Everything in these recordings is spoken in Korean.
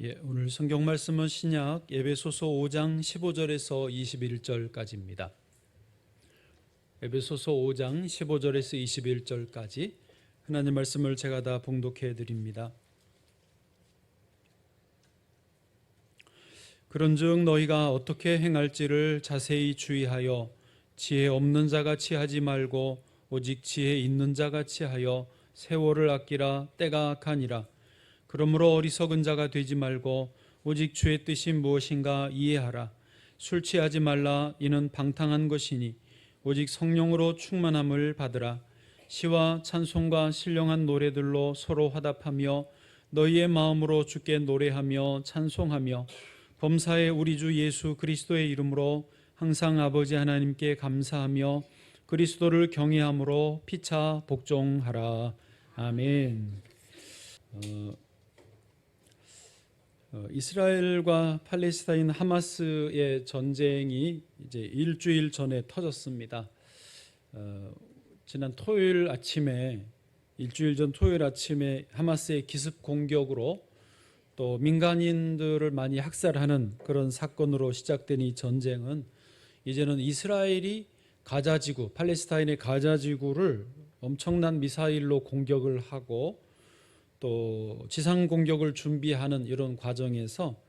오늘 성경 말씀은 신약 에베소서 5장 15절에서 21절까지입니다. 에베소서 5장 15절에서 21절까지 하나님 말씀을 제가 다 봉독해 드립니다. 그런즉 너희가 어떻게 행할지를 자세히 주의하여 지혜 없는 자같이 하지 말고 오직 지혜 있는 자같이 하여 세월을 아끼라. 때가 악하니라. 그러므로 어리석은 자가 되지 말고 오직 주의 뜻이 무엇인가 이해하라. 술 취하지 말라. 이는 방탕한 것이니 오직 성령으로 충만함을 받으라. 시와 찬송과 신령한 노래들로 서로 화답하며 너희의 마음으로 주께 노래하며 찬송하며 범사에 우리 주 예수 그리스도의 이름으로 항상 아버지 하나님께 감사하며 그리스도를 경외함으로 피차 복종하라. 아멘. 이스라엘과 팔레스타인 하마스의 전쟁이 이제 일주일 전에 터졌습니다. 지난 토요일 아침에, 일주일 전 토요일 아침에 하마스의 기습 공격으로 또 민간인들을 많이 학살하는 그런 사건으로 시작된 이 전쟁은 이제는 이스라엘이 가자지구, 팔레스타인의 가자지구를 엄청난 미사일로 공격을 하고 또 지상 공격을 준비하는 이런 과정에서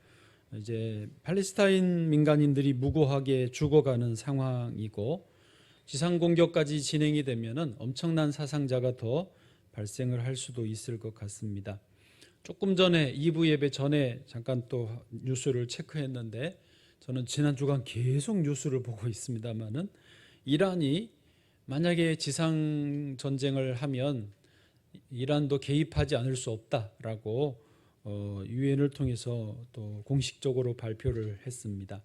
이제 팔레스타인 민간인들이 무고하게 죽어가는 상황이고, 지상 공격까지 진행이 되면은 엄청난 사상자가 더 발생을 할 수도 있을 것 같습니다. 조금 전에 2부 예배 전에 잠깐 또 뉴스를 체크했는데, 저는 지난 주간 계속 뉴스를 보고 있습니다만은 이란이 만약에 지상 전쟁을 하면 이란도 개입하지 않을 수 없다라고 유엔을 통해서 또 공식적으로 발표를 했습니다.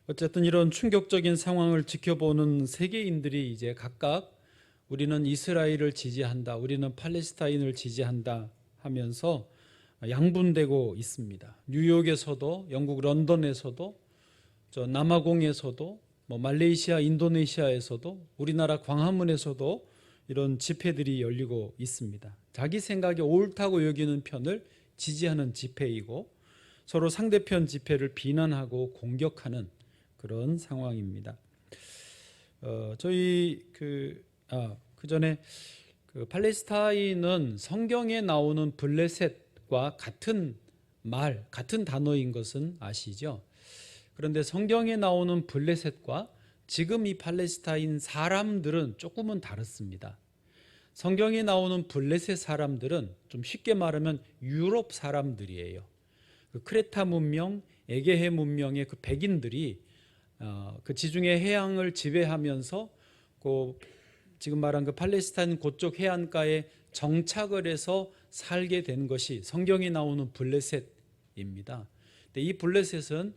어쨌든 이런 충격적인 상황을 지켜보는 세계인들이 이제 각각 우리는 이스라엘을 지지한다, 우리는 팔레스타인을 지지한다 하면서 양분되고 있습니다. 뉴욕에서도, 영국 런던에서도, 저 남아공에서도, 말레이시아, 인도네시아에서도, 우리나라 광화문에서도 이런 집회들이 열리고 있습니다. 자기 생각에 옳다고 여기는 편을 지지하는 집회이고 서로 상대편 집회를 비난하고 공격하는 그런 상황입니다. 저희 그 전에 팔레스타인은 성경에 나오는 블레셋과 같은 말, 같은 단어인 것은 아시죠? 그런데 성경에 나오는 블레셋과 지금 이 팔레스타인 사람들은 조금은 다릅니다. 성경에 나오는 블레셋 사람들은 좀 쉽게 말하면 유럽 사람들이에요. 그 크레타 문명, 에게해 문명의 그 백인들이 그 지중해 해양을 지배하면서 지금 말한 그 팔레스타인 그쪽 해안가에 정착을 해서 살게 된 것이 성경에 나오는 블레셋입니다. 근데 이 블레셋은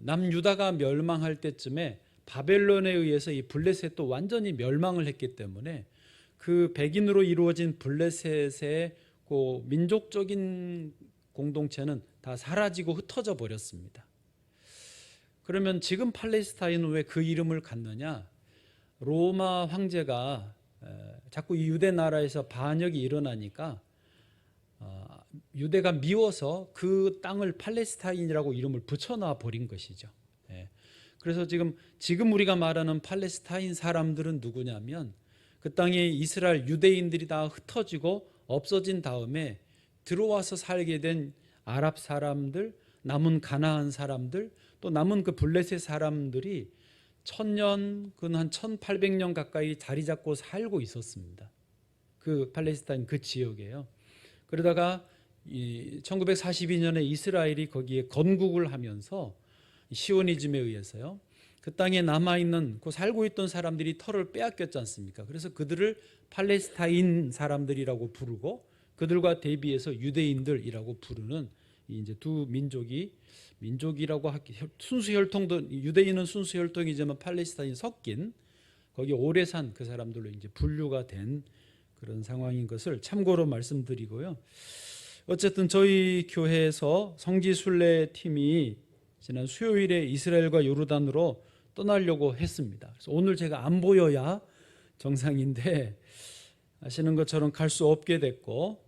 남유다가 멸망할 때쯤에 바벨론에 의해서 이 블레셋도 완전히 멸망을 했기 때문에 그 백인으로 이루어진 블레셋의 그 민족적인 공동체는 다 사라지고 흩어져 버렸습니다. 그러면 지금 팔레스타인은 왜 그 이름을 갖느냐? 로마 황제가 자꾸 이 유대 나라에서 반역이 일어나니까 유대가 미워서 그 땅을 팔레스타인이라고 이름을 붙여놔 버린 것이죠. 그래서 지금 우리가 말하는 팔레스타인 사람들은 누구냐면 그 땅에 이스라엘 유대인들이 다 흩어지고 없어진 다음에 들어와서 살게 된 아랍 사람들, 남은 가나안 사람들, 또 남은 그 블레셋 사람들이 1000년, 한 1800년 가까이 자리 잡고 살고 있었습니다. 그 팔레스타인 그 지역에요. 그러다가 1942년에 이스라엘이 거기에 건국을 하면서 시오니즘에 의해서요, 그 땅에 남아있는, 그 살고 있던 사람들이 터를 빼앗겼지 않습니까? 그래서 그들을 팔레스타인 사람들이라고 부르고 그들과 대비해서 유대인들이라고 부르는 이제 두 민족이라고 순수 혈통도, 유대인은 순수 혈통이지만 팔레스타인 섞인 거기 오래 산 그 사람들로 이제 분류가 된 그런 상황인 것을 참고로 말씀드리고요. 어쨌든 저희 교회에서 성지순례 팀이 지난 수요일에 이스라엘과 요르단으로 떠나려고 했습니다. 그래서 오늘 제가 안 보여야 정상인데 아시는 것처럼 갈 수 없게 됐고,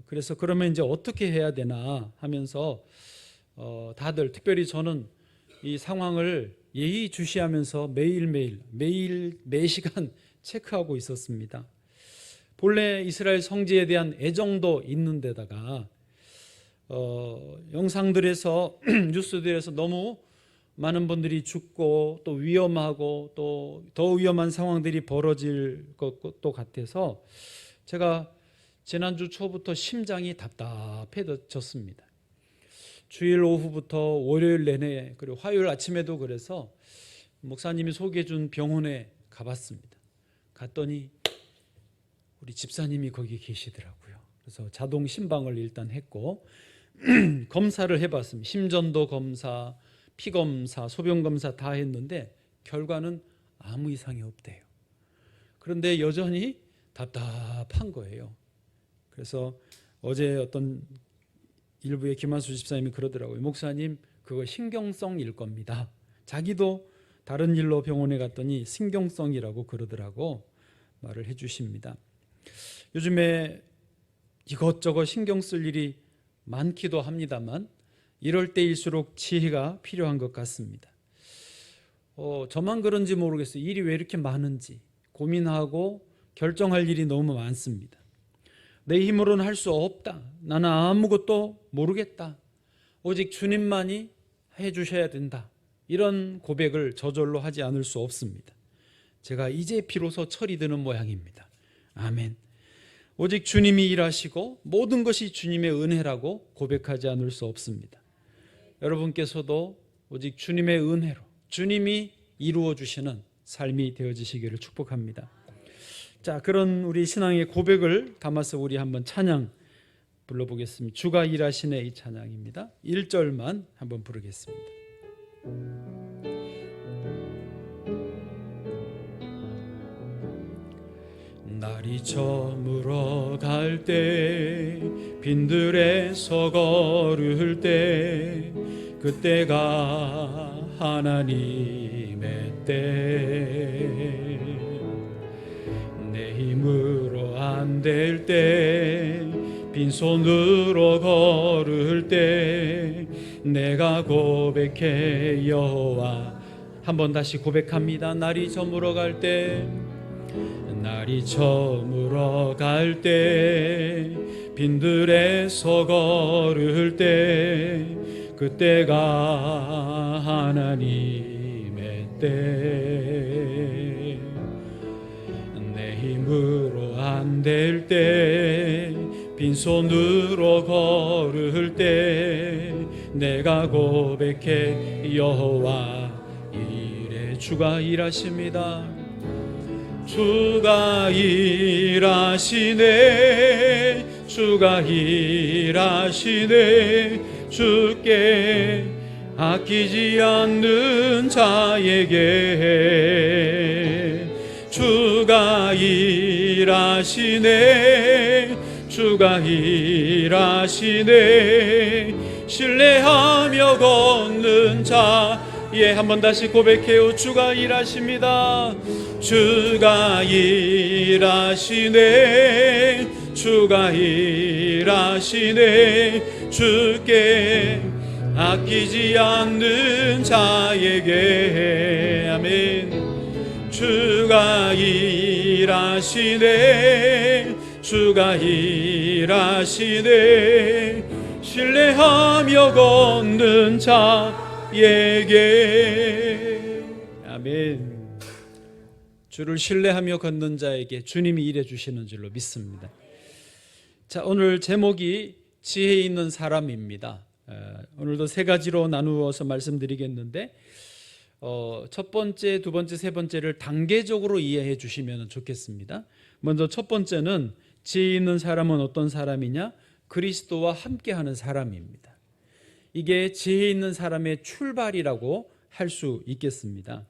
그래서 그러면 이제 어떻게 해야 되나 하면서 다들 특별히 저는 이 상황을 예의주시하면서 매일 매시간 체크하고 있었습니다. 본래 이스라엘 성지에 대한 애정도 있는 데다가 영상들에서 뉴스들에서 너무 많은 분들이 죽고 또 위험하고 또 더 위험한 상황들이 벌어질 것도 같아서 제가 지난주 초부터 심장이 답답해졌습니다. 주일 오후부터 월요일 내내 그리고 화요일 아침에도 그래서 목사님이 소개해 준 병원에 가봤습니다. 갔더니 우리 집사님이 거기 계시더라고요. 그래서 자동 심방을 일단 했고 검사를 해봤습니다. 심전도 검사, 피 검사, 소변 검사 다 했는데 결과는 아무 이상이 없대요. 그런데 여전히 답답한 거예요. 그래서 어제 어떤 일부의 김한수 집사님이 그러더라고요. 목사님, 그거 신경성일 겁니다. 자기도 다른 일로 병원에 갔더니 신경성이라고 그러더라고 말을 해주십니다. 요즘에 이것저것 신경 쓸 일이 많기도 합니다만 이럴 때일수록 지혜가 필요한 것 같습니다. 저만 그런지 모르겠어요. 일이 왜 이렇게 많은지 고민하고 결정할 일이 너무 많습니다. 내 힘으로는 할 수 없다. 나는 아무것도 모르겠다. 오직 주님만이 해주셔야 된다. 이런 고백을 저절로 하지 않을 수 없습니다. 제가 이제 비로소 철이 드는 모양입니다. 아멘. 오직 주님이 일하시고 모든 것이 주님의 은혜라고 고백하지 않을 수 없습니다. 여러분께서도 오직 주님의 은혜로 주님이 이루어 주시는 삶이 되어지시기를 축복합니다. 자, 그런 우리 신앙의 고백을 담아서 우리 한번 찬양 불러보겠습니다. 주가 일하시네 이 찬양입니다. 1절만 한번 부르겠습니다. 날이 저물어 갈 때 빈들에서 걸을 때 그때가 하나님의 때 내 힘으로 안 될 때 빈손으로 걸을 때 내가 고백해 여호와 한번 다시 고백합니다. 날이 저물어 갈 때 날이 저물어 갈 때 빈들에서 걸을 때 그때가 하나님의 때 내 힘으로 안 될 때 빈손으로 걸을 때 내가 고백해 여호와 이래 주가 일하십니다. 주가 일하시네 주가 일하시네 주께 아끼지 않는 자에게 주가 일하시네 주가 일하시네 신뢰하며 걷는 자에 한번 다시 고백해요. 주가 일하십니다. 주가 일하시네 주가 일하시네 주께 아끼지 않는 자에게 아멘. 주가 일하시네 주가 일하시네 신뢰하며 걷는 자에게 아멘. 주를 신뢰하며 걷는 자에게 주님이 일해 주시는 줄로 믿습니다. 자, 오늘 제목이 지혜 있는 사람입니다. 오늘도 세 가지로 나누어서 말씀드리겠는데 첫 번째, 두 번째, 세 번째를 단계적으로 이해해 주시면 좋겠습니다. 먼저 첫 번째는 지혜 있는 사람은 어떤 사람이냐? 그리스도와 함께하는 사람입니다. 이게 지혜 있는 사람의 출발이라고 할 수 있겠습니다.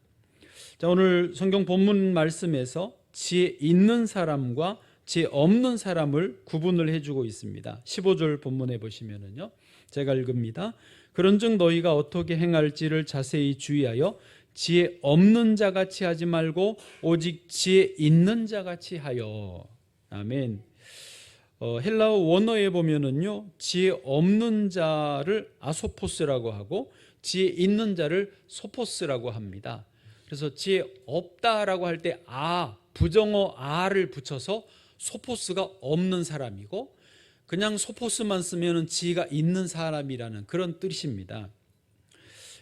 자, 오늘 성경 본문 말씀에서 지혜 있는 사람과 지혜 없는 사람을 구분을 해주고 있습니다. 15절 본문에 보시면은요, 제가 읽습니다. 그런즉 너희가 어떻게 행할지를 자세히 주의하여 지혜 없는 자같이 하지 말고 오직 지혜 있는 자같이 하여. 아멘. 헬라어 원어에 보면은요, 지혜 없는 자를 아소포스라고 하고 지혜 있는 자를 소포스라고 합니다. 그래서 지혜 없다라고 할 때 부정어 아를 붙여서 소포스가 없는 사람이고, 그냥 소포스만 쓰면은 지혜가 있는 사람이라는 그런 뜻입니다.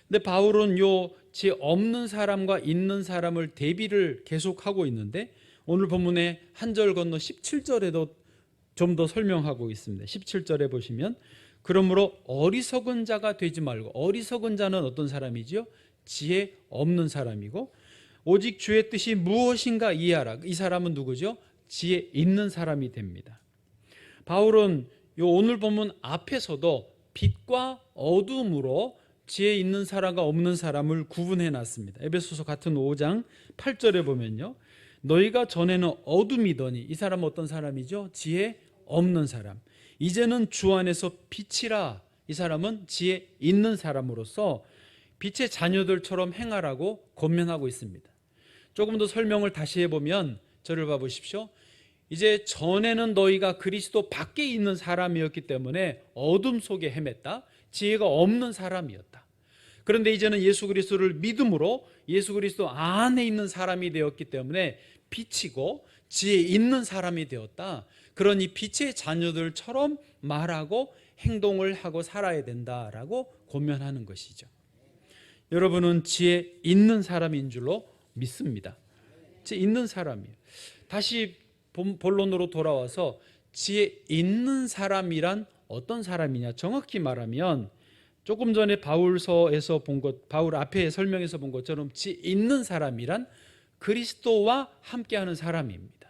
근데 바울은 요 지혜 없는 사람과 있는 사람을 대비를 계속하고 있는데, 오늘 본문의 한 절 건너 17절에도 좀 더 설명하고 있습니다. 17절에 보시면, 그러므로 어리석은 자가 되지 말고, 어리석은 자는 어떤 사람이지요? 지혜 없는 사람이고, 오직 주의 뜻이 무엇인가 이해하라. 이 사람은 누구죠? 지혜 있는 사람이 됩니다. 바울은 요 오늘 본문 앞에서도 빛과 어둠으로 지혜 있는 사람과 없는 사람을 구분해 놨습니다. 에베소서 같은 5장 8절에 보면요, 너희가 전에는 어둠이더니, 이 사람은 어떤 사람이죠? 지혜 없는 사람. 이제는 주 안에서 빛이라. 이 사람은 지혜 있는 사람으로서 빛의 자녀들처럼 행하라고 권면하고 있습니다. 조금 더 설명을 다시 해보면, 저를 봐보십시오. 이제 전에는 너희가 그리스도 밖에 있는 사람이었기 때문에 어둠 속에 헤맸다. 지혜가 없는 사람이었다. 그런데 이제는 예수 그리스도를 믿음으로 예수 그리스도 안에 있는 사람이 되었기 때문에 빛이고 지혜 있는 사람이 되었다. 그러니 빛의 자녀들처럼 말하고 행동을 하고 살아야 된다라고 권면하는 것이죠. 여러분은 지혜 있는 사람인 줄로 믿습니다. 지혜 있는 사람이에요. 다시 본론으로 돌아와서 지혜 있는 사람이란 어떤 사람이냐, 정확히 말하면 조금 전에 바울서에서 본 것, 바울 앞에 설명해서 본 것처럼 지혜 있는 사람이란 그리스도와 함께하는 사람입니다.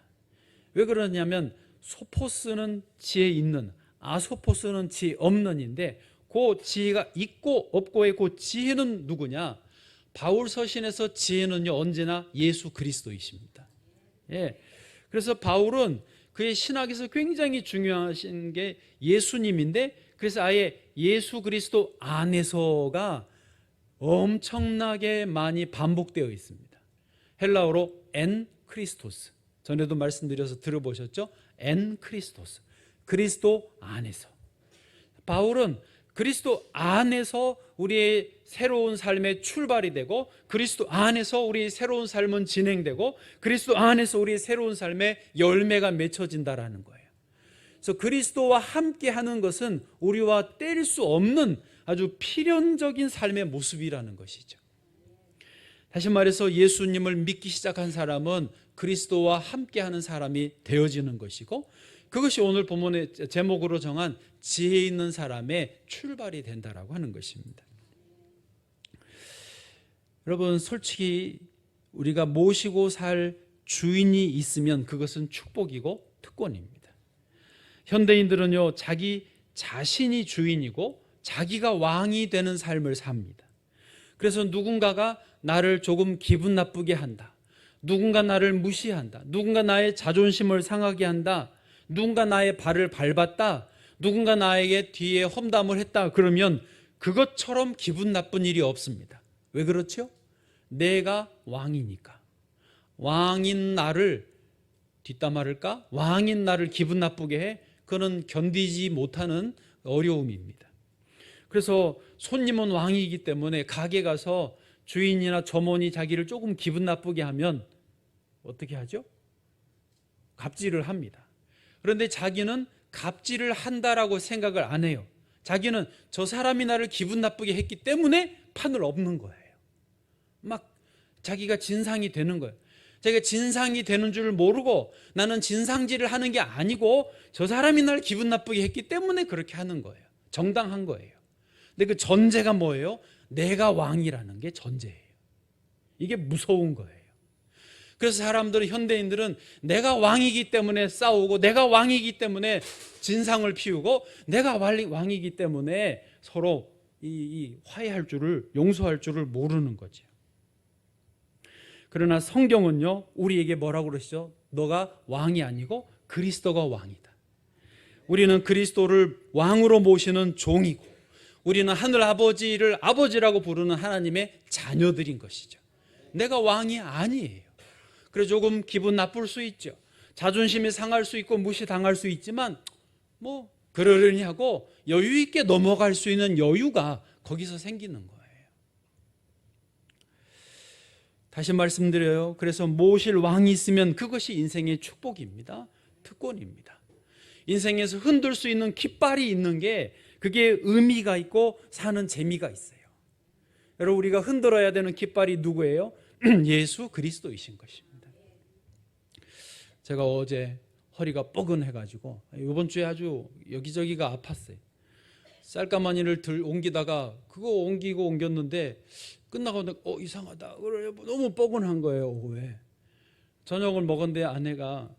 왜 그러냐면 소포스는 지혜 있는, 아소포스는 지혜 없는인데, 그 지혜가 있고 없고의 그 지혜는 누구냐? 바울 서신에서 지혜는요, 언제나 예수 그리스도이십니다. 예. 그래서 바울은 그의 신학에서 굉장히 중요하신 게 예수님인데, 그래서 아예 예수 그리스도 안에서가 엄청나게 많이 반복되어 있습니다. 헬라어로 엔 크리스토스, 전에도 말씀드려서 들어보셨죠? 엔 크리스토스, 그리스도 안에서. 바울은 그리스도 안에서 우리의 새로운 삶의 출발이 되고, 그리스도 안에서 우리의 새로운 삶은 진행되고, 그리스도 안에서 우리의 새로운 삶의 열매가 맺혀진다라는 거예요. 그래서 그리스도와 함께 하는 것은 우리와 뗄 수 없는 아주 필연적인 삶의 모습이라는 것이죠. 다시 말해서 예수님을 믿기 시작한 사람은 그리스도와 함께하는 사람이 되어지는 것이고, 그것이 오늘 본문의 제목으로 정한 지혜 있는 사람의 출발이 된다라고 하는 것입니다. 여러분, 솔직히 우리가 모시고 살 주인이 있으면 그것은 축복이고 특권입니다. 현대인들은요, 자기 자신이 주인이고 자기가 왕이 되는 삶을 삽니다. 그래서 누군가가 나를 조금 기분 나쁘게 한다, 누군가 나를 무시한다, 누군가 나의 자존심을 상하게 한다, 누군가 나의 발을 밟았다, 누군가 나에게 뒤에 험담을 했다, 그러면 그것처럼 기분 나쁜 일이 없습니다. 왜 그렇죠? 내가 왕이니까. 왕인 나를 뒷담화를까? 왕인 나를 기분 나쁘게 해? 그는 견디지 못하는 어려움입니다. 그래서 손님은 왕이기 때문에 가게 가서 주인이나 점원이 자기를 조금 기분 나쁘게 하면 어떻게 하죠? 갑질을 합니다. 그런데 자기는 갑질을 한다라고 생각을 안 해요. 자기는 저 사람이 나를 기분 나쁘게 했기 때문에 판을 엎는 거예요. 막 자기가 진상이 되는 거예요. 자기가 진상이 되는 줄 모르고 나는 진상질을 하는 게 아니고 저 사람이 나를 기분 나쁘게 했기 때문에 그렇게 하는 거예요. 정당한 거예요. 근데 그 전제가 뭐예요? 내가 왕이라는 게 전제예요. 이게 무서운 거예요. 그래서 사람들은, 현대인들은 내가 왕이기 때문에 싸우고, 내가 왕이기 때문에 진상을 피우고, 내가 왕이기 때문에 서로 화해할 줄을, 용서할 줄을 모르는 거죠. 그러나 성경은요, 우리에게 뭐라고 그러시죠? 너가 왕이 아니고 그리스도가 왕이다. 우리는 그리스도를 왕으로 모시는 종이고, 우리는 하늘 아버지를 아버지라고 부르는 하나님의 자녀들인 것이죠. 내가 왕이 아니에요. 그래서 조금 기분 나쁠 수 있죠. 자존심이 상할 수 있고 무시당할 수 있지만 뭐 그러려니 하고 여유 있게 넘어갈 수 있는 여유가 거기서 생기는 거예요. 다시 말씀드려요. 그래서 모실 왕이 있으면 그것이 인생의 축복입니다. 특권입니다. 인생에서 흔들 수 있는 깃발이 있는 게 그게 의미가 있고 사는 재미가 있어요. 여러분, 우리가 흔들어야 되는 깃발이 누구예요? 예수 그리스도이신 것입니다. 제가 어제 허리가 뻐근해가지고 이번 주에 아주 여기저기가 아팠어요. 쌀가마니를 옮기다가 그거 옮겼는데 끝나고 이상하다. 너무 뻐근한 거예요. 오후에 저녁을 먹었는데 아내가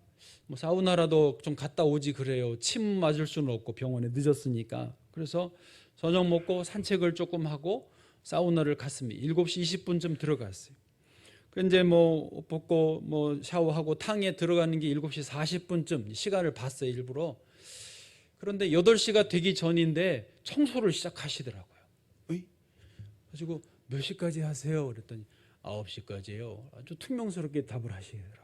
뭐 사우나라도 좀 갔다 오지 그래요. 침 맞을 수는 없고 병원에 늦었으니까. 그래서 저녁 먹고 산책을 조금 하고 사우나를 갔습니다. 7시 20분쯤 들어갔어요. 이제 뭐 옷 벗고 뭐 샤워하고 탕에 들어가는 게 7시 40분쯤 시간을 봤어요, 일부러. 그런데 8시가 되기 전인데 청소를 시작하시더라고요. 가지고 몇 시까지 하세요? 그랬더니 9시까지요. 아주 퉁명스럽게 답을 하시더라고요.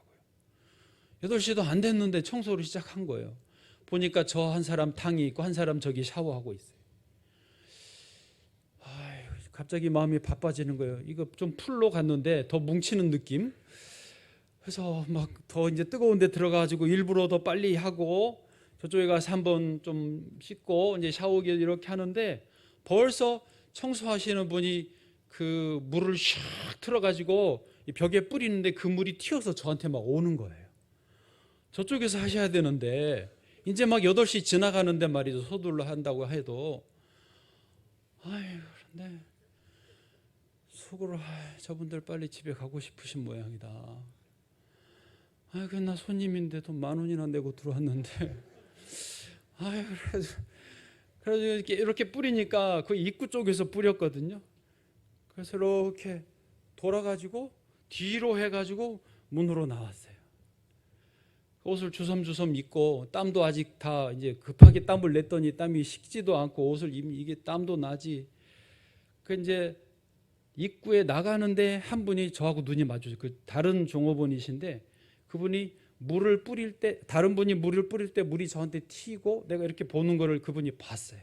8시도 안 됐는데 청소를 시작한 거예요. 보니까 저 한 사람 탕이 있고 한 사람 저기 샤워하고 있어요. 갑자기 마음이 바빠지는 거예요. 이거 좀 풀로 갔는데 더 뭉치는 느낌. 그래서 막 더 이제 뜨거운 데 들어가가지고 일부러 더 빨리 하고 저쪽에 가서 한번 좀 씻고 이제 샤워기 이렇게 하는데 벌써 청소하시는 분이 그 물을 샥 틀어가지고 벽에 뿌리는데 그 물이 튀어서 저한테 막 오는 거예요. 저쪽에서 하셔야 되는데 이제 막 8시 지나가는데 말이죠. 서둘러 한다고 해도 그런데 속으로 저분들 빨리 집에 가고 싶으신 모양이다. 나 손님인데 돈 10,000원이나 내고 들어왔는데 그래서 이렇게 뿌리니까 그 입구 쪽에서 뿌렸거든요. 그래서 이렇게 돌아가지고 뒤로 해가지고 문으로 나왔어요. 옷을 주섬주섬 입고 땀도 아직 다 이제 급하게 땀을 냈더니 땀이 식지도 않고 옷을 입니 이게 땀도 나지. 그 이제 입구에 나가는데 한 분이 저하고 눈이 마주쳐요. 그 다른 종업원이신데 그분이 물을 뿌릴 때 다른 분이 물을 뿌릴 때 물이 저한테 튀고 내가 이렇게 보는 거를 그분이 봤어요.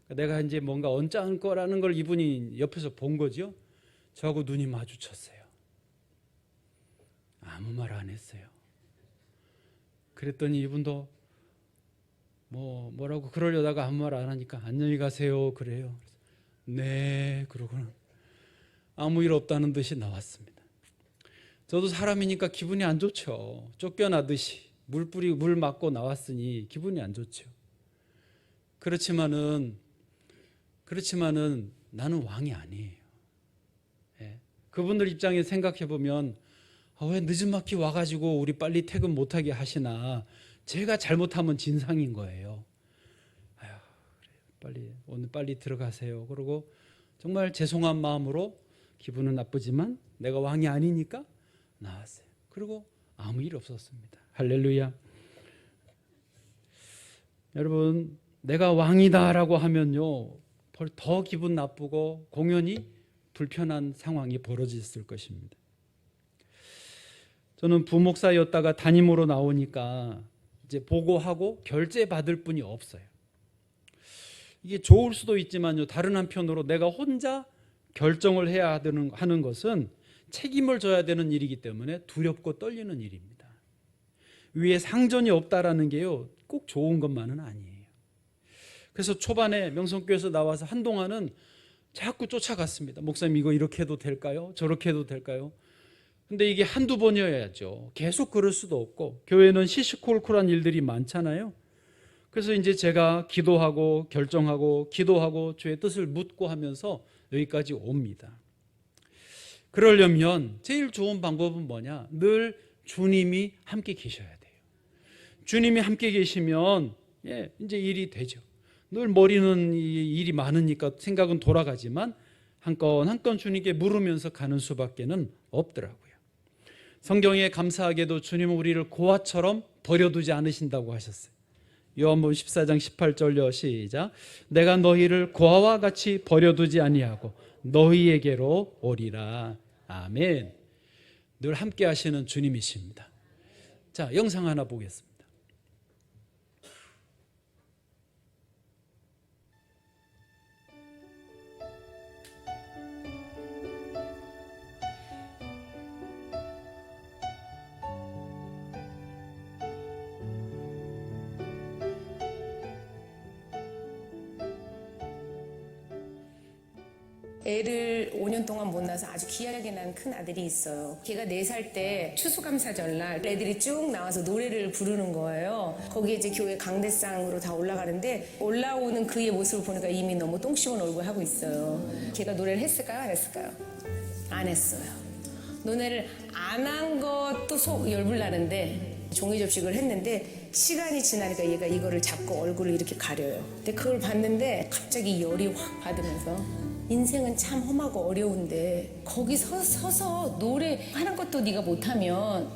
내가 이제 뭔가 언짢을 거라는 걸 이분이 옆에서 본 거죠. 저하고 눈이 마주쳤어요. 아무 말 안 했어요. 그랬더니 이분도 뭐라고 그러려다가 아무 말 안 하니까 안녕히 가세요 그래요. 네 그러고는 아무 일 없다는 듯이 나왔습니다. 저도 사람이니까 기분이 안 좋죠. 쫓겨나듯이 물 맞고 나왔으니 기분이 안 좋죠. 그렇지만은 나는 왕이 아니에요. 그분들 입장에 생각해 보면 왜 늦은막히 와가지고 우리 빨리 퇴근 못하게 하시나. 제가 잘못하면 진상인 거예요. 오늘 빨리 들어가세요. 그러고 정말 죄송한 마음으로 기분은 나쁘지만 내가 왕이 아니니까 나왔어요. 그리고 아무 일 없었습니다. 할렐루야. 여러분, 내가 왕이다라고 하면요 더 기분 나쁘고 공연히 불편한 상황이 벌어졌을 것입니다. 저는 부목사였다가 담임으로 나오니까 이제 보고하고 결제 받을 분이 없어요. 이게 좋을 수도 있지만요, 다른 한편으로 내가 혼자 결정을 해야 하는 것은 책임을 져야 되는 일이기 때문에 두렵고 떨리는 일입니다. 위에 상전이 없다라는 게요 꼭 좋은 것만은 아니에요. 그래서 초반에 명성교회에서 나와서 한동안은 자꾸 쫓아갔습니다. 목사님 이거 이렇게 해도 될까요? 저렇게 해도 될까요? 근데 이게 한두 번이어야죠. 계속 그럴 수도 없고 교회는 시시콜콜한 일들이 많잖아요. 그래서 이제 제가 기도하고 결정하고 기도하고 주의 뜻을 묻고 하면서 여기까지 옵니다. 그러려면 제일 좋은 방법은 뭐냐? 늘 주님이 함께 계셔야 돼요. 주님이 함께 계시면 이제 일이 되죠. 늘 머리는 일이 많으니까 생각은 돌아가지만 한 건 한 건 주님께 물으면서 가는 수밖에는 없더라고요. 성경에 감사하게도 주님은 우리를 고아처럼 버려두지 않으신다고 하셨어요. 요한복음 14장 18절요 시작. 내가 너희를 고아와 같이 버려두지 아니하고 너희에게로 오리라. 아멘. 늘 함께 하시는 주님이십니다. 자, 영상 하나 보겠습니다. 애를 5년 동안 못 낳아서 아주 귀하게 낳은 큰 아들이 있어요. 걔가 4살 때 추수감사절날 애들이 쭉 나와서 노래를 부르는 거예요. 거기에 이제 교회 강대상으로 다 올라가는데 올라오는 그의 모습을 보니까 이미 너무 똥 씹은 얼굴 하고 있어요. 걔가 노래를 했을까요? 안 했을까요? 안 했어요. 노래를 안 한 것도 속 열불 나는데 종이 접식을 했는데 시간이 지나니까 얘가 이거를 잡고 얼굴을 이렇게 가려요. 근데 그걸 봤는데 갑자기 열이 확 받으면서 인생은 참 험하고 어려운데 거기 서서 노래하는 것도 네가 못하면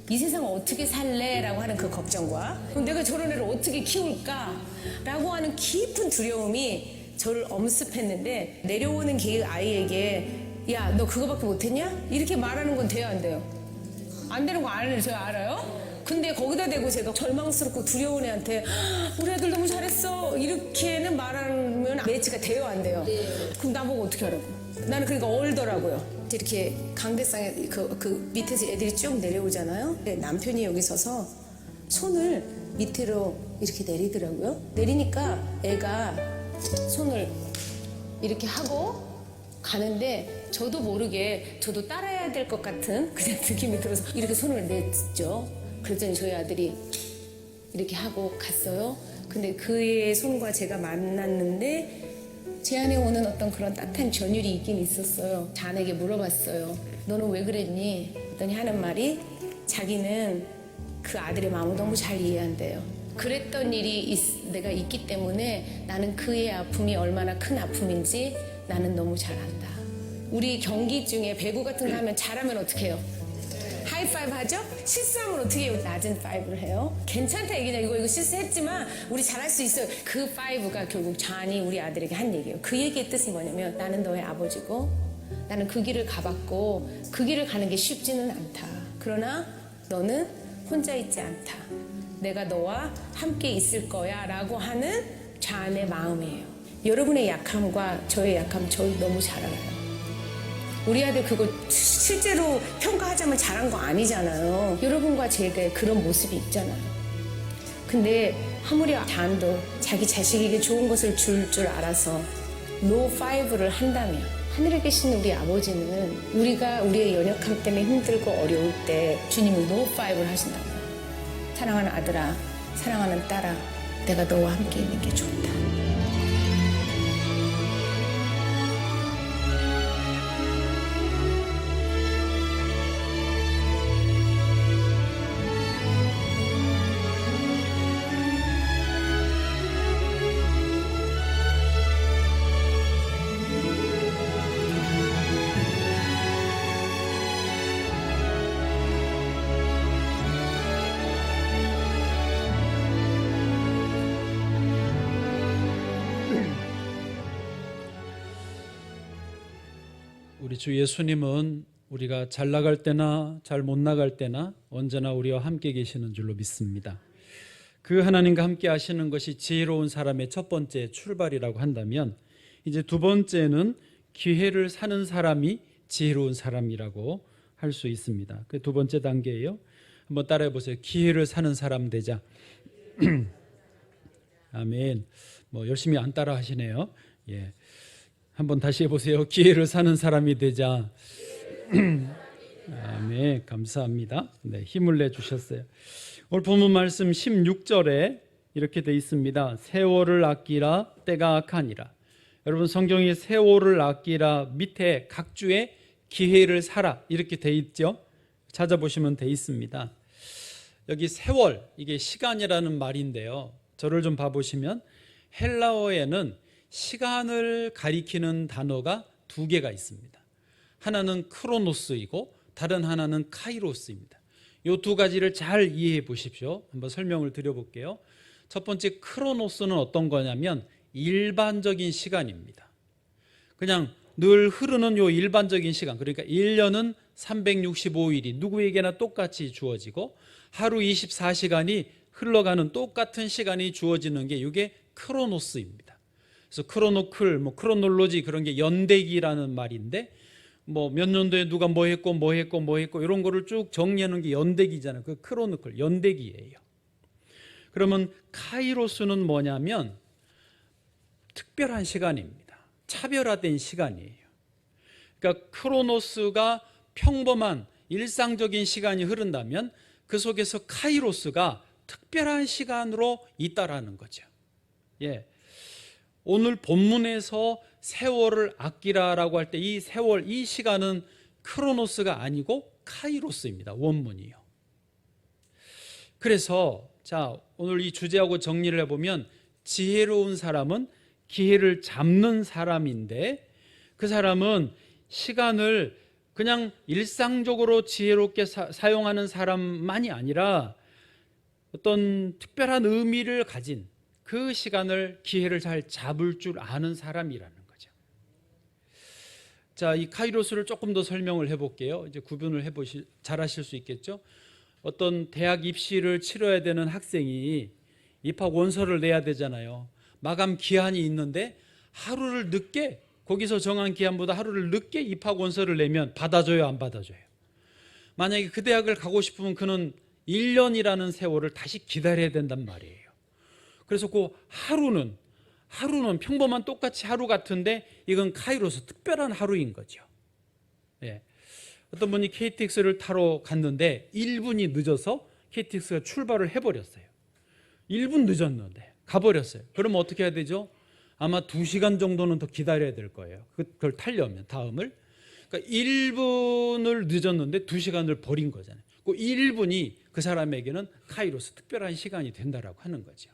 이 세상 어떻게 살래? 라고 하는 그 걱정과 그럼 내가 저런 애를 어떻게 키울까? 라고 하는 깊은 두려움이 저를 엄습했는데 내려오는 그 아이에게 야, 너 그거밖에 못했냐? 이렇게 말하는 건 돼요, 안 돼요? 안 되는 거 제가 알아요? 근데 거기다 대고 제가 절망스럽고 두려운 애한테 우리 애들 너무 잘했어 이렇게는 말하면 매치가 돼요, 안 돼요? 네. 그럼 나보고 어떻게 하라고? 나는 그러니까 얼더라고요. 이렇게 강대상에 그 밑에서 애들이 쭉 내려오잖아요. 남편이 여기 서서 손을 밑으로 이렇게 내리더라고요. 내리니까 애가 손을 이렇게 하고 가는데 저도 모르게 저도 따라야 될 것 같은 그냥 느낌이 들어서 이렇게 손을 냈죠. 그랬더니 저희 아들이 이렇게 하고 갔어요. 근데 그의 손과 제가 만났는데 제 안에 오는 어떤 그런 따뜻한 전율이 있긴 있었어요. 자네에게 물어봤어요. 너는 왜 그랬니? 그랬더니 하는 말이 자기는 그 아들의 마음을 너무 잘 이해한대요. 그랬던 일이 내가 있기 때문에 나는 그의 아픔이 얼마나 큰 아픔인지 나는 너무 잘 안다. 우리 경기 중에 배구 같은 거 하면 잘하면 어떻게 해요? 하이파이브 하죠? 실수하면 어떻게 해요? 낮은 파이브를 해요? 괜찮다 얘기냐? 이거 실수했지만 우리 잘할 수 있어요. 그 파이브가 결국 잔이 우리 아들에게 한 얘기예요. 그 얘기의 뜻이 뭐냐면 나는 너의 아버지고 나는 그 길을 가봤고 그 길을 가는 게 쉽지는 않다. 그러나 너는 혼자 있지 않다. 내가 너와 함께 있을 거야 라고 하는 잔의 마음이에요. 여러분의 약함과 저의 약함 저 너무 잘 알아요. 우리 아들 그거 실제로 평가하자면 잘한 거 아니잖아요. 여러분과 제게 그런 모습이 있잖아요. 근데 아무리 잔도 자기 자식에게 좋은 것을 줄 알아서 노 파이브를 한다면 하늘에 계신 우리 아버지는 우리가 우리의 연약함 때문에 힘들고 어려울 때 주님은 노 파이브를 하신다면 사랑하는 아들아, 사랑하는 딸아, 내가 너와 함께 있는 게 좋다. 우리 주 예수님은 우리가 잘 나갈 때나 잘 못 나갈 때나 언제나 우리와 함께 계시는 줄로 믿습니다. 그 하나님과 함께 하시는 것이 지혜로운 사람의 첫 번째 출발이라고 한다면 이제 두 번째는 기회를 사는 사람이 지혜로운 사람이라고 할 수 있습니다. 그 두 번째 단계예요. 한번 따라해 보세요. 기회를 사는 사람 되자. 아멘. 뭐 열심히 안 따라 하시네요. 예. 한번 다시 해보세요. 기회를 사는 사람이 되자. 아멘. 감사합니다. 네, 힘을 내주셨어요. 오늘 본문 말씀 16절에 이렇게 돼 있습니다. 세월을 아끼라 때가 악하니라. 여러분 성경에 세월을 아끼라 밑에 각주에 기회를 사라 이렇게 돼 있죠. 찾아보시면 돼 있습니다. 여기 세월 이게 시간이라는 말인데요. 저를 좀 봐보시면 헬라어에는 시간을 가리키는 단어가 두 개가 있습니다. 하나는 크로노스이고 다른 하나는 카이로스입니다. 이 두 가지를 잘 이해해 보십시오. 한번 설명을 드려볼게요. 첫 번째 크로노스는 어떤 거냐면 일반적인 시간입니다. 그냥 늘 흐르는 요 일반적인 시간, 그러니까 1년은 365일이 누구에게나 똑같이 주어지고 하루 24시간이 흘러가는 똑같은 시간이 주어지는 게 이게 크로노스입니다. 그래서 크로노클, 크로놀로지 그런 게 연대기라는 말인데 몇 년도에 누가 뭐 했고 이런 거를 쭉 정리하는 게 연대기잖아요. 그 크로노클, 연대기예요. 그러면 카이로스는 뭐냐면 특별한 시간입니다. 차별화된 시간이에요. 그러니까 크로노스가 평범한 일상적인 시간이 흐른다면 그 속에서 카이로스가 특별한 시간으로 있다라는 거죠. 예. 오늘 본문에서 세월을 아끼라라고 할 때 이 세월, 이 시간은 크로노스가 아니고 카이로스입니다. 원문이요. 그래서 자, 오늘 이 주제하고 정리를 해보면 지혜로운 사람은 기회를 잡는 사람인데 그 사람은 시간을 그냥 일상적으로 지혜롭게 사용하는 사람만이 아니라 어떤 특별한 의미를 가진 그 시간을, 기회를 잘 잡을 줄 아는 사람이라는 거죠. 자, 이 카이로스를 조금 더 설명을 해볼게요. 이제 구분을 잘 하실 수 있겠죠. 어떤 대학 입시를 치러야 되는 학생이 입학 원서를 내야 되잖아요. 마감 기한이 있는데 하루를 늦게, 거기서 정한 기한보다 하루를 늦게 입학 원서를 내면 받아줘요, 안 받아줘요? 만약에 그 대학을 가고 싶으면 그는 1년이라는 세월을 다시 기다려야 된단 말이에요. 그래서 그 하루는 평범한 똑같이 하루 같은데 이건 카이로스, 특별한 하루인 거죠. 예. 어떤 분이 KTX를 타러 갔는데 1분이 늦어서 KTX가 출발을 해버렸어요. 1분 늦었는데 가버렸어요. 그러면 어떻게 해야 되죠? 아마 2시간 정도는 더 기다려야 될 거예요. 그걸 타려면 다음을. 그러니까 1분을 늦었는데 2시간을 버린 거잖아요. 그 1분이 그 사람에게는 카이로스, 특별한 시간이 된다라고 하는 거죠.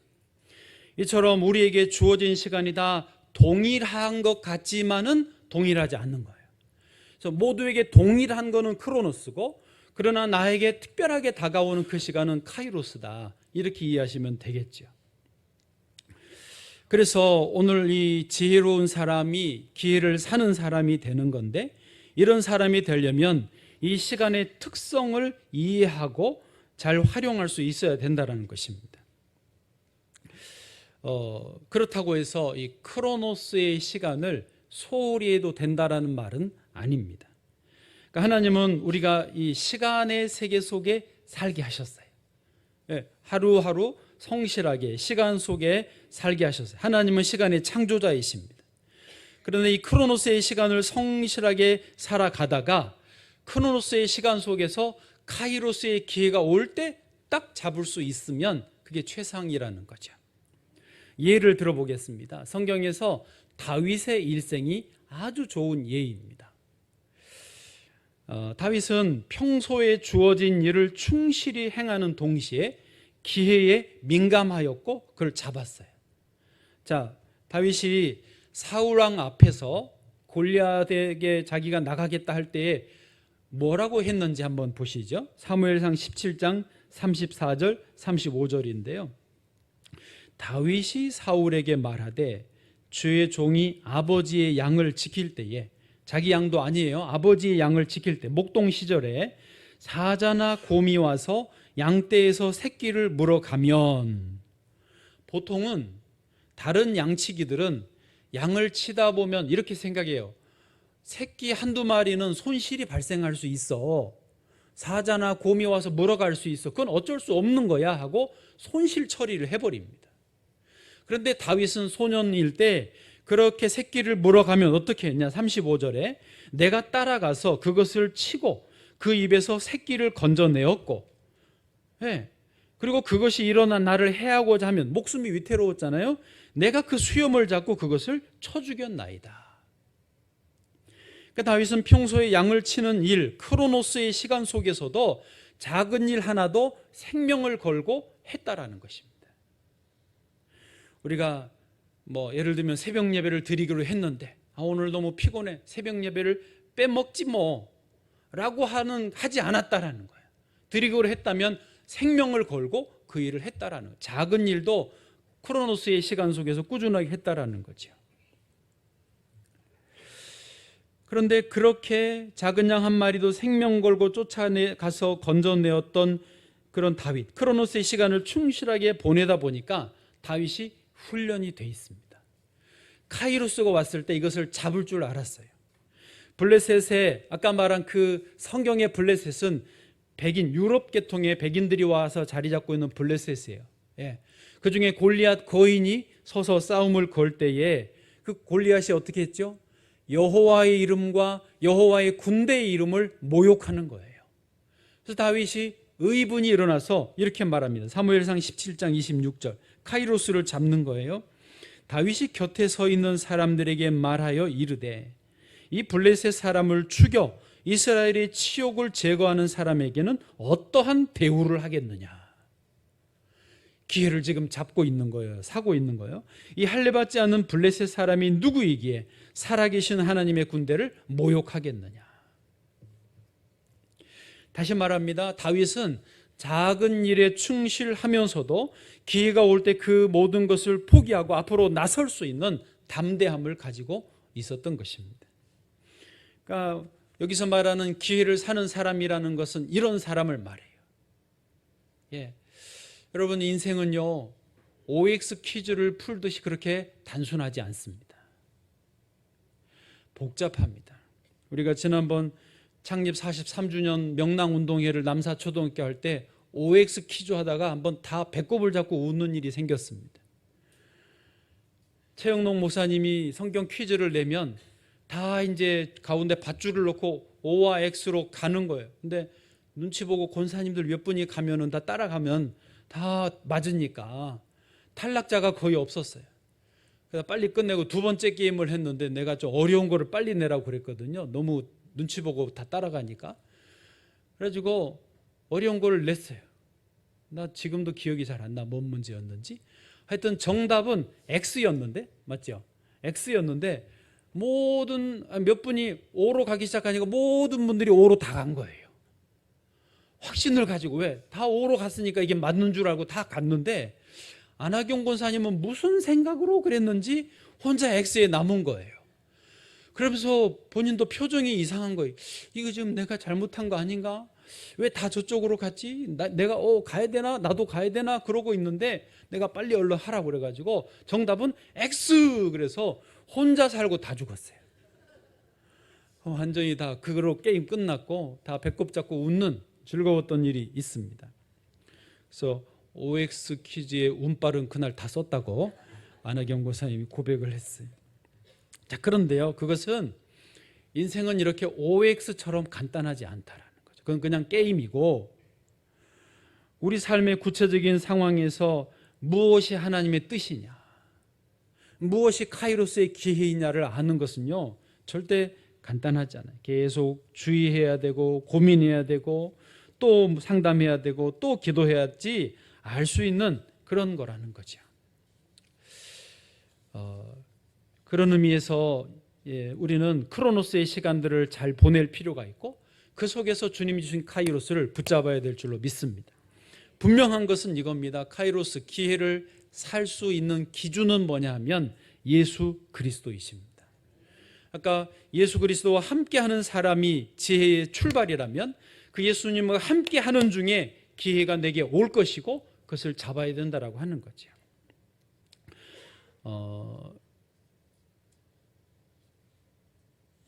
이처럼 우리에게 주어진 시간이 다 동일한 것 같지만은 동일하지 않는 거예요. 그래서 모두에게 동일한 거는 크로노스고, 그러나 나에게 특별하게 다가오는 그 시간은 카이로스다. 이렇게 이해하시면 되겠죠. 그래서 오늘 이 지혜로운 사람이 기회를 사는 사람이 되는 건데, 이런 사람이 되려면 이 시간의 특성을 이해하고 잘 활용할 수 있어야 된다는 것입니다. 그렇다고 해서 이 크로노스의 시간을 소홀히 해도 된다라는 말은 아닙니다. 그러니까 하나님은 우리가 이 시간의 세계 속에 살게 하셨어요. 네, 하루하루 성실하게 시간 속에 살게 하셨어요. 하나님은 시간의 창조자이십니다. 그런데 이 크로노스의 시간을 성실하게 살아가다가 크로노스의 시간 속에서 카이로스의 기회가 올 때 딱 잡을 수 있으면 그게 최상이라는 거죠. 예를 들어보겠습니다. 성경에서 다윗의 일생이 아주 좋은 예입니다. 다윗은 평소에 주어진 일을 충실히 행하는 동시에 기회에 민감하였고 그걸 잡았어요. 자, 다윗이 사울왕 앞에서 골리앗에게 자기가 나가겠다 할 때에 뭐라고 했는지 한번 보시죠. 사무엘상 17장 34절 35절인데요. 다윗이 사울에게 말하되 주의 종이 아버지의 양을 지킬 때에, 자기 양도 아니에요, 아버지의 양을 지킬 때, 목동 시절에 사자나 곰이 와서 양떼에서 새끼를 물어가면, 보통은 다른 양치기들은 양을 치다 보면 이렇게 생각해요. 새끼 한두 마리는 손실이 발생할 수 있어, 사자나 곰이 와서 물어갈 수 있어, 그건 어쩔 수 없는 거야 하고 손실 처리를 해버립니다. 그런데 다윗은 소년일 때 그렇게 새끼를 물어가면 어떻게 했냐? 35절에 내가 따라가서 그것을 치고 그 입에서 새끼를 건져내었고, 네. 그리고 그것이 일어나 나를 해하고자 하면, 목숨이 위태로웠잖아요. 내가 그 수염을 잡고 그것을 쳐 죽였나이다. 그러니까 다윗은 평소에 양을 치는 일, 크로노스의 시간 속에서도 작은 일 하나도 생명을 걸고 했다라는 것입니다. 우리가 예를 들면 새벽 예배를 드리기로 했는데 오늘 너무 피곤해, 새벽 예배를 빼먹지 라고 하지 않았다라는 거예요. 드리기로 했다면 생명을 걸고 그 일을 했다라는 거예요. 작은 일도 크로노스의 시간 속에서 꾸준하게 했다라는 거죠. 그런데 그렇게 작은 양 한 마리도 생명 걸고 쫓아가서 건져내었던 그런 다윗, 크로노스의 시간을 충실하게 보내다 보니까 다윗이 훈련이 돼 있습니다. 카이로스가 왔을 때 이것을 잡을 줄 알았어요. 블레셋에, 아까 말한 그 성경의 블레셋은 백인, 유럽 계통의 백인들이 와서 자리 잡고 있는 블레셋이에요. 예. 그 중에 골리앗 거인이 서서 싸움을 걸 때에 그 골리앗이 어떻게 했죠? 여호와의 이름과 여호와의 군대의 이름을 모욕하는 거예요. 그래서 다윗이 의분이 일어나서 이렇게 말합니다. 사무엘상 17장 26절 카이로스를 잡는 거예요. 다윗이 곁에 서 있는 사람들에게 말하여 이르되 이 블레셋 사람을 죽여 이스라엘의 치욕을 제거하는 사람에게는 어떠한 대우를 하겠느냐. 기회를 지금 잡고 있는 거예요. 사고 있는 거예요. 이 할례받지 않는 블레셋 사람이 누구이기에 살아계신 하나님의 군대를 모욕하겠느냐. 다시 말합니다. 다윗은 작은 일에 충실하면서도 기회가 올 때 그 모든 것을 포기하고 앞으로 나설 수 있는 담대함을 가지고 있었던 것입니다. 그러니까 여기서 말하는 기회를 사는 사람이라는 것은 이런 사람을 말해요. 예. 여러분, 인생은요, OX 퀴즈를 풀듯이 그렇게 단순하지 않습니다. 복잡합니다. 우리가 지난번 창립 43주년 명랑운동회를 남사초등학교 할 때 OX 퀴즈 하다가 한번 다 배꼽을 잡고 웃는 일이 생겼습니다. 최영록 목사님이 성경 퀴즈를 내면 다 이제 가운데 밧줄을 놓고 O와 X로 가는 거예요. 근데 눈치 보고 권사님들 몇 분이 가면은 다 따라가면 다 맞으니까 탈락자가 거의 없었어요. 그래서 빨리 끝내고 두 번째 게임을 했는데 내가 좀 어려운 거를 빨리 내라고 그랬거든요. 너무 눈치 보고 다 따라가니까. 그래가지고 어려운 거를 냈어요. 나 지금도 기억이 잘 안 나. 뭔 문제였는지. 하여튼 정답은 X였는데, 맞죠? X였는데 모든 몇 분이 O로 가기 시작하니까 모든 분들이 O로 다 간 거예요. 확신을 가지고. 왜? 다 O로 갔으니까 이게 맞는 줄 알고 다 갔는데 안하경 권사님은 무슨 생각으로 그랬는지 혼자 X에 남은 거예요. 그러면서 본인도 표정이 이상한 거예요. 이거 지금 내가 잘못한 거 아닌가? 왜 다 저쪽으로 갔지? 내가 가야 되나? 나도 가야 되나? 그러고 있는데 내가 빨리 얼른 하라고 그래가지고 정답은 X. 그래서 혼자 살고 다 죽었어요. 완전히 다 그거로 게임 끝났고 다 배꼽 잡고 웃는 즐거웠던 일이 있습니다. 그래서 OX 퀴즈의 운빨은 그날 다 썼다고 안하경 권사님이 고백을 했어요. 자, 그런데요, 그것은 인생은 이렇게 OX처럼 간단하지 않다라는 거죠. 그건 그냥 게임이고 우리 삶의 구체적인 상황에서 무엇이 하나님의 뜻이냐, 무엇이 카이로스의 기회이냐를 아는 것은요 절대 간단하지 않아요. 계속 주의해야 되고 고민해야 되고 또 상담해야 되고 또 기도해야지 알 수 있는 그런 거라는 거죠. 그런 의미에서 우리는 크로노스의 시간들을 잘 보낼 필요가 있고 그 속에서 주님이 주신 카이로스를 붙잡아야 될 줄로 믿습니다. 분명한 것은 이겁니다. 카이로스, 기회를 살 수 있는 기준은 뭐냐 하면 예수 그리스도이십니다. 아까 예수 그리스도와 함께하는 사람이 지혜의 출발이라면 그 예수님과 함께하는 중에 기회가 내게 올 것이고 그것을 잡아야 된다라고 하는 거죠.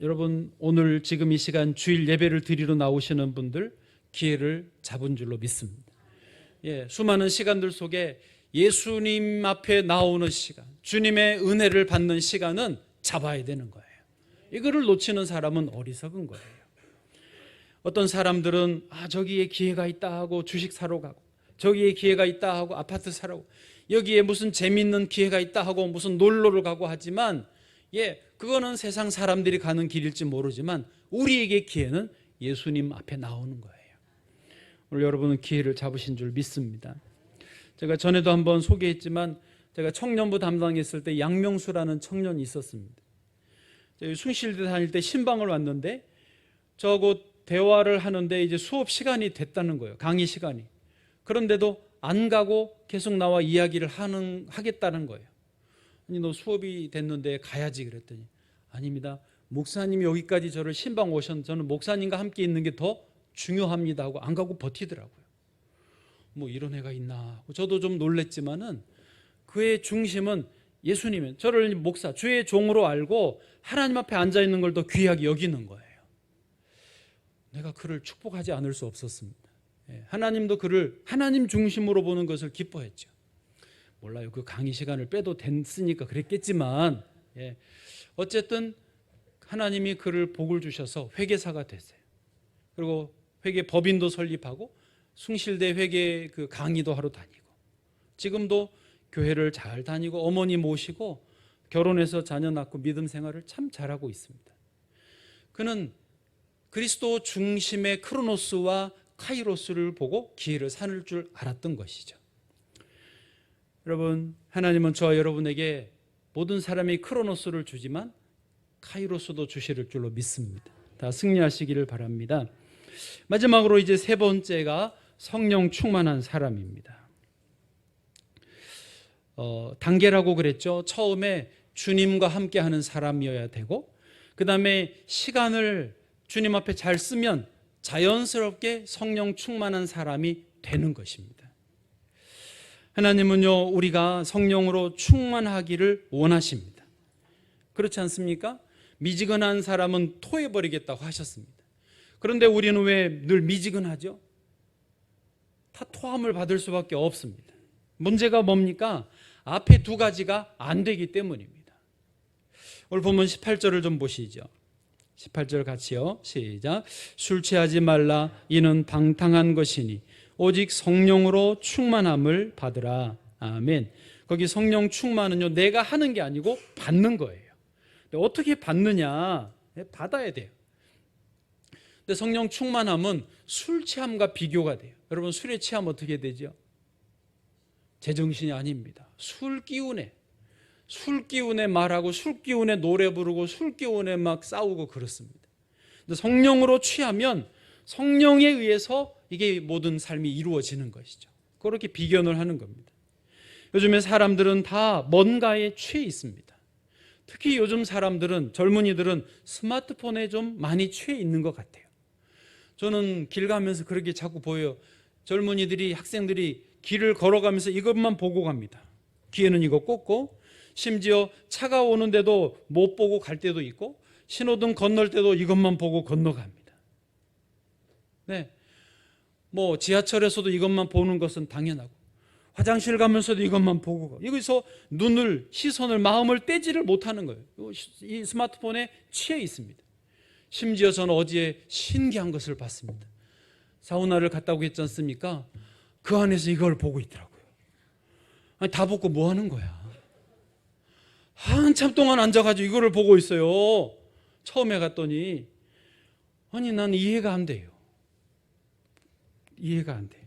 여러분, 오늘 지금 이 시간 주일 예배를 드리러 나오시는 분들 기회를 잡은 줄로 믿습니다. 수많은 시간들 속에 예수님 앞에 나오는 시간, 주님의 은혜를 받는 시간은 잡아야 되는 거예요. 이거를 놓치는 사람은 어리석은 거예요. 어떤 사람들은 저기에 기회가 있다 하고 주식 사러 가고, 저기에 기회가 있다 하고 아파트 사러 가고, 여기에 무슨 재밌는 기회가 있다 하고 무슨 놀러를 가고 하지만 그거는 세상 사람들이 가는 길일지 모르지만 우리에게 기회는 예수님 앞에 나오는 거예요. 오늘 여러분은 기회를 잡으신 줄 믿습니다. 제가 전에도 한번 소개했지만 제가 청년부 담당했을 때 양명수라는 청년이 있었습니다. 숭실대 다닐 때 신방을 왔는데 저곳 대화를 하는데 이제 수업 시간이 됐다는 거예요. 강의 시간이. 그런데도 안 가고 계속 나와 이야기를 하겠다는 거예요. 아니, 너 수업이 됐는데 가야지 그랬더니 아닙니다. 목사님이 여기까지 저를 신방 오셨는데 저는 목사님과 함께 있는 게 더 중요합니다 하고 안 가고 버티더라고요. 뭐 이런 애가 있나. 저도 좀 놀랬지만은 그의 중심은 예수님은 저를 목사, 주의 종으로 알고 하나님 앞에 앉아 있는 걸 더 귀하게 여기는 거예요. 내가 그를 축복하지 않을 수 없었습니다. 하나님도 그를 하나님 중심으로 보는 것을 기뻐했죠. 몰라요. 그 강의 시간을 빼도 됐으니까 그랬겠지만 어쨌든 하나님이 그를 복을 주셔서 회계사가 됐어요. 그리고 회계 법인도 설립하고 숭실대 회계 그 강의도 하러 다니고, 지금도 교회를 잘 다니고 어머니 모시고 결혼해서 자녀 낳고 믿음 생활을 참 잘하고 있습니다. 그는 그리스도 중심의 크로노스와 카이로스를 보고 기회를 삼을 줄 알았던 것이죠. 여러분, 하나님은 저와 여러분에게 모든 사람이 크로노스를 주지만 카이로스도 주실 줄로 믿습니다. 다 승리하시기를 바랍니다. 마지막으로 이제 세 번째가 성령 충만한 사람입니다. 단계라고 그랬죠. 처음에 주님과 함께하는 사람이어야 되고, 그 다음에 시간을 주님 앞에 잘 쓰면 자연스럽게 성령 충만한 사람이 되는 것입니다. 하나님은요, 우리가 성령으로 충만하기를 원하십니다. 그렇지 않습니까? 미지근한 사람은 토해버리겠다고 하셨습니다. 그런데 우리는 왜 늘 미지근하죠? 다 토함을 받을 수밖에 없습니다. 문제가 뭡니까? 앞에 두 가지가 안 되기 때문입니다. 오늘 본문 18절을 좀 보시죠. 18절 같이요. 시작. 술 취하지 말라. 이는 방탕한 것이니 오직 성령으로 충만함을 받으라. 아멘. 거기 성령 충만은요, 내가 하는 게 아니고 받는 거예요. 근데 어떻게 받느냐? 받아야 돼요. 근데 성령 충만함은 술 취함과 비교가 돼요. 여러분, 술에 취하면 어떻게 되죠? 제정신이 아닙니다. 술 기운에 말하고 술 기운에 노래 부르고 술 기운에 막 싸우고 그렇습니다. 근데 성령으로 취하면 성령에 의해서 이게 모든 삶이 이루어지는 것이죠. 그렇게 비견을 하는 겁니다. 요즘에 사람들은 다 뭔가에 취해 있습니다. 특히 요즘 사람들은, 젊은이들은 스마트폰에 좀 많이 취해 있는 것 같아요. 저는 길 가면서 그렇게 자꾸 보여요. 젊은이들이, 학생들이 길을 걸어가면서 이것만 보고 갑니다. 귀에는 이거 꽂고, 심지어 차가 오는데도 못 보고 갈 때도 있고, 신호등 건널 때도 이것만 보고 건너갑니다. 네, 뭐 지하철에서도 이것만 보는 것은 당연하고, 화장실 가면서도 이것만 보고 가. 여기서 눈을, 시선을, 마음을 떼지를 못하는 거예요. 이 스마트폰에 취해 있습니다. 심지어 저는 어제 신기한 것을 봤습니다. 사우나를 갔다 오겠지 않습니까? 그 안에서 이걸 보고 있더라고요. 아니, 다 벗고 뭐 하는 거야? 한참 동안 앉아가지고 이거를 보고 있어요. 처음에 갔더니, 아니, 난 이해가 안 돼요. 이해가 안 돼.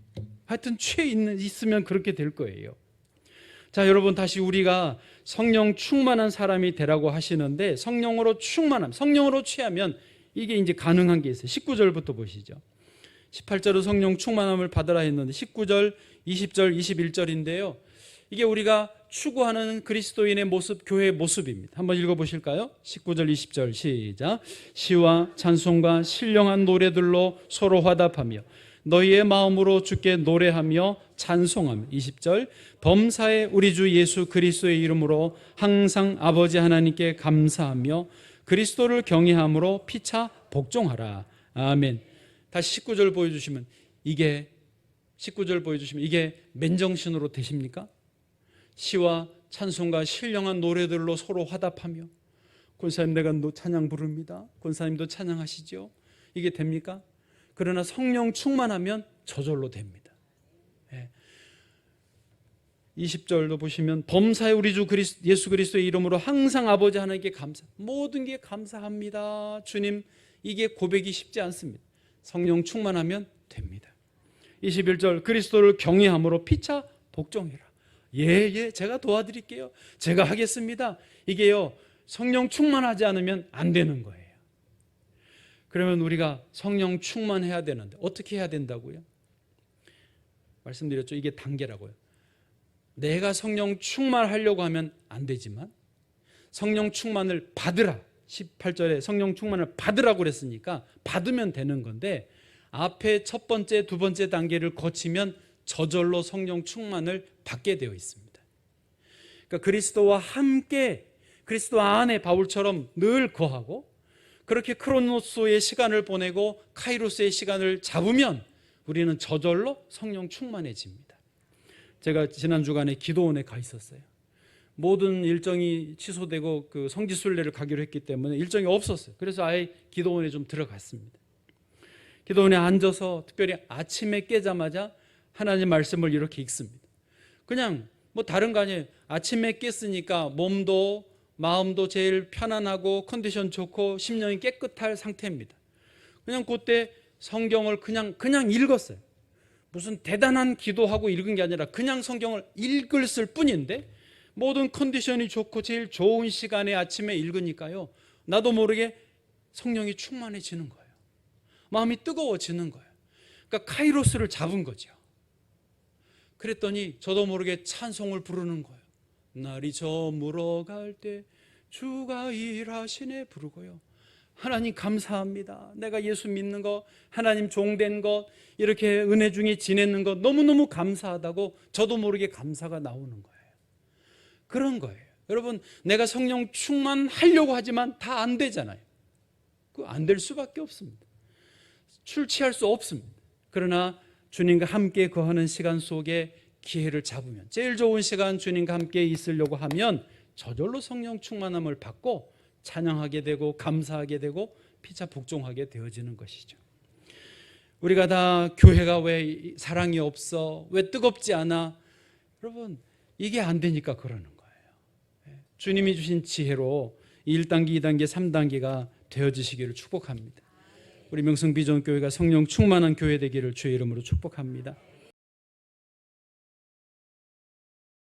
하여튼 취해 있으면 그렇게 될 거예요. 자, 여러분, 다시 우리가 성령 충만한 사람이 되라고 하시는데, 성령으로 충만함, 성령으로 취하면 이게 이제 가능한 게 있어요. 19절부터 보시죠. 18절은 성령 충만함을 받으라 했는데 19절, 20절, 21절인데요. 이게 우리가 추구하는 그리스도인의 모습, 교회의 모습입니다. 한번 읽어보실까요? 19절, 20절 시작. 시와 찬송과 신령한 노래들로 서로 화답하며 너희의 마음으로 주께 노래하며 찬송하며 20절 범사에 우리 주 예수 그리스도의 이름으로 항상 아버지 하나님께 감사하며 그리스도를 경외함으로 피차 복종하라. 아멘. 다시 19절 보여주시면 이게 맨정신으로 되십니까? 시와 찬송과 신령한 노래들로 서로 화답하며, 권사님 내가 찬양 부릅니다. 권사님도 찬양하시죠. 이게 됩니까? 그러나 성령 충만하면 저절로 됩니다. 20절도 보시면 범사에 우리 주 예수 그리스도의 이름으로 항상 아버지 하나님께 감사, 모든 게 감사합니다. 주님, 이게 고백이 쉽지 않습니다. 성령 충만하면 됩니다. 21절 그리스도를 경외함으로 피차 복종해라. 예, 제가 도와드릴게요. 제가 하겠습니다. 이게요, 성령 충만하지 않으면 안 되는 거예요. 그러면 우리가 성령 충만해야 되는데 어떻게 해야 된다고요? 말씀드렸죠. 이게 단계라고요. 내가 성령 충만하려고 하면 안 되지만 성령 충만을 받으라. 18절에 성령 충만을 받으라고 그랬으니까 받으면 되는 건데, 앞에 첫 번째, 두 번째 단계를 거치면 저절로 성령 충만을 받게 되어 있습니다. 그러니까 그리스도와 함께, 그리스도 안에 바울처럼 늘 거하고, 그렇게 크로노스의 시간을 보내고 카이로스의 시간을 잡으면 우리는 저절로 성령 충만해집니다. 제가 지난 주간에 기도원에 가 있었어요. 모든 일정이 취소되고 그 성지순례를 가기로 했기 때문에 일정이 없었어요. 그래서 아예 기도원에 좀 들어갔습니다. 기도원에 앉아서 특별히 아침에 깨자마자 하나님 말씀을 이렇게 읽습니다. 그냥 뭐 다른 거 아니에요. 아침에 깼으니까 몸도 마음도 제일 편안하고 컨디션 좋고 심령이 깨끗할 상태입니다. 그냥 그때 성경을 그냥 읽었어요. 무슨 대단한 기도하고 읽은 게 아니라 그냥 성경을 읽었을 뿐인데 모든 컨디션이 좋고 제일 좋은 시간에 아침에 읽으니까요, 나도 모르게 성령이 충만해지는 거예요. 마음이 뜨거워지는 거예요. 그러니까 카이로스를 잡은 거죠. 그랬더니 저도 모르게 찬송을 부르는 거예요. 날이 저물어갈 때 주가 일하시네 부르고요. 하나님 감사합니다. 내가 예수 믿는 것, 하나님 종된 것, 이렇게 은혜 중에 지내는 것 너무너무 감사하다고 저도 모르게 감사가 나오는 거예요. 그런 거예요. 여러분, 내가 성령 충만하려고 하지만 다 안 되잖아요. 그 안 될 수밖에 없습니다. 출치할 수 없습니다. 그러나 주님과 함께 거하는 시간 속에 기회를 잡으면, 제일 좋은 시간 주님과 함께 있으려고 하면 저절로 성령 충만함을 받고 찬양하게 되고 감사하게 되고 피차 복종하게 되어지는 것이죠. 우리가 다 교회가 왜 사랑이 없어? 왜 뜨겁지 않아? 여러분, 이게 안 되니까 그러는 거예요. 주님이 주신 지혜로 1단계, 2단계, 3단계가 되어지시기를 축복합니다. 우리 명성비전교회가 성령 충만한 교회 되기를 주의 이름으로 축복합니다.